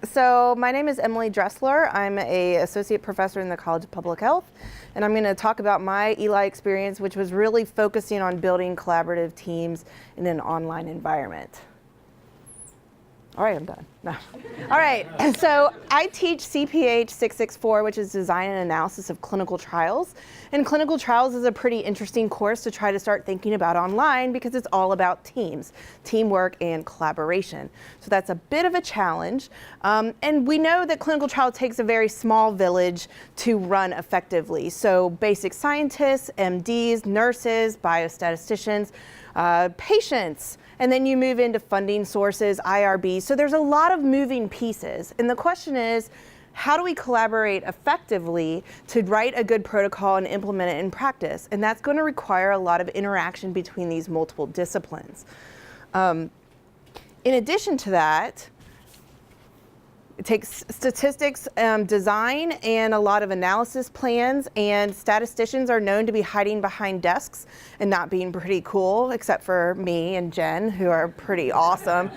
So my name is Emily Dressler. I'm an associate professor in the College of Public Health, and I'm going to talk about my Eli experience, which was really focusing on building collaborative teams in an online environment. All right, I'm done. No. All right, so I teach CPH 664, which is Design and Analysis of Clinical Trials. And clinical trials is a pretty interesting course to try to start thinking about online because it's all about teams, teamwork, and collaboration. So that's a bit of a challenge. And we know that clinical trial takes a very small village to run effectively. So basic scientists, MDs, nurses, biostatisticians, patients, and then you move into funding sources, IRBs. So there's a lot of moving pieces. And the question is, how do we collaborate effectively to write a good protocol and implement it in practice? And that's going to require a lot of interaction between these multiple disciplines. In addition to that, it takes statistics, design, and a lot of analysis plans, and statisticians are known to be hiding behind desks and not being pretty cool, except for me and Jen, who are pretty awesome.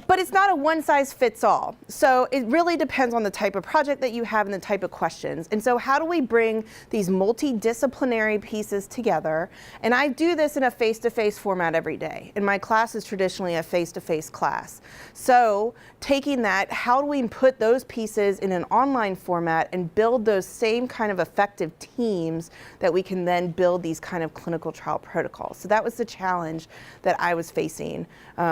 But it's not a one-size-fits-all. So it really depends on the type of project that you have and the type of questions. And so how do we bring these multidisciplinary pieces together? And I do this in a face-to-face format every day. And my class is traditionally a face-to-face class. So taking that, how do we put those pieces in an online format and build those same kind of effective teams that we can then build these kind of clinical trial protocols? So that was the challenge that I was facing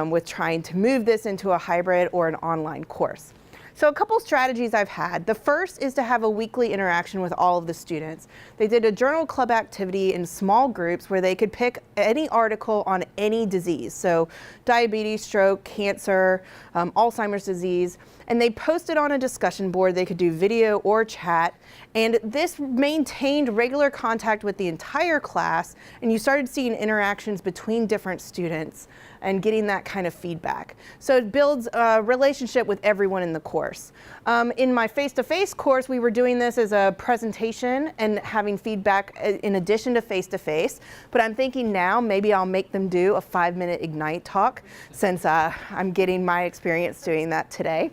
with trying to move this into a hybrid or an online course. So a couple strategies I've had. The first is to have a weekly interaction with all of the students. They did a journal club activity in small groups where they could pick any article on any disease. So diabetes, stroke, cancer, Alzheimer's disease. And they posted on a discussion board. They could do video or chat. And this maintained regular contact with the entire class. And you started seeing interactions between different students and getting that kind of feedback. So it builds a relationship with everyone in the course. In my face-to-face course, we were doing this as a presentation and having feedback in addition to face-to-face. But I'm thinking now maybe I'll make them do a 5-minute Ignite talk since I'm getting my experience doing that today.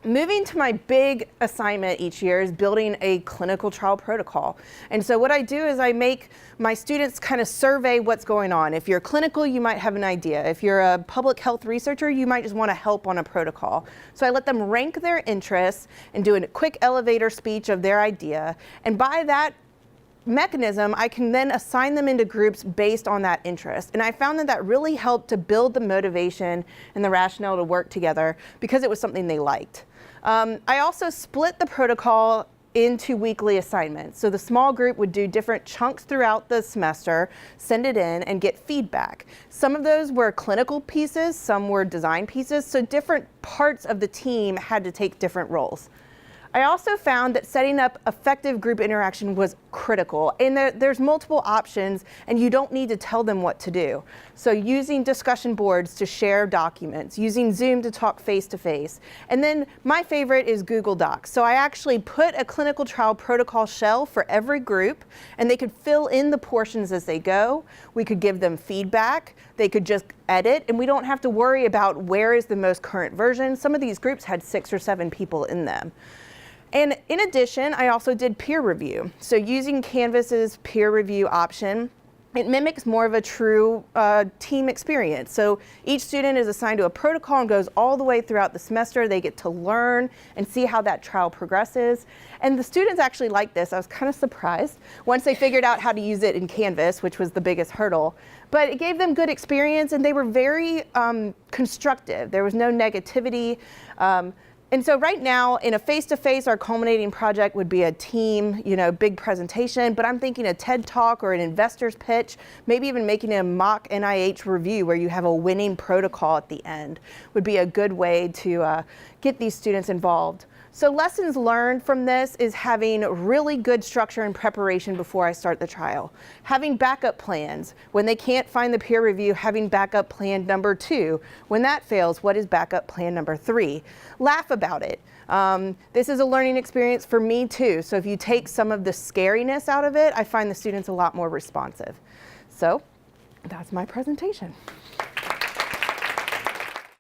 Moving to my big assignment each year is building a clinical trial protocol. And so what I do is I make my students kind of survey what's going on. If you're clinical, you might have an idea. If you're a public health researcher, you might just want to help on a protocol. So I let them rank their interests and do a quick elevator speech of their idea. And by that mechanism, I can then assign them into groups based on that interest. And I found that that really helped to build the motivation and the rationale to work together because it was something they liked. I also split the protocol into weekly assignments. So the small group would do different chunks throughout the semester, send it in, and get feedback. Some of those were clinical pieces, some were design pieces, so different parts of the team had to take different roles. I also found that setting up effective group interaction was critical, and there's multiple options, and you don't need to tell them what to do. So using discussion boards to share documents, using Zoom to talk face-to-face, and then my favorite is Google Docs. So I actually put a clinical trial protocol shell for every group, and they could fill in the portions as they go. We could give them feedback. They could just edit, and we don't have to worry about where is the most current version. Some of these groups had 6 or 7 people in them. And in addition, I also did peer review. So using Canvas's peer review option, it mimics more of a true team experience. So each student is assigned to a protocol and goes all the way throughout the semester. They get to learn and see how that trial progresses. And the students actually liked this. I was kind of surprised once they figured out how to use it in Canvas, which was the biggest hurdle. But it gave them good experience, and they were very constructive. There was no negativity. And so right now, in a face-to-face, our culminating project would be a team, big presentation, but I'm thinking a TED Talk or an investor's pitch, maybe even making a mock NIH review where you have a winning protocol at the end would be a good way to get these students involved. So lessons learned from this is having really good structure and preparation before I start the trial. Having backup plans. When they can't find the peer review, having backup plan number 2. When that fails, what is backup plan number 3? Laugh about it. This is a learning experience for me too. So if you take some of the scariness out of it, I find the students a lot more responsive. So that's my presentation.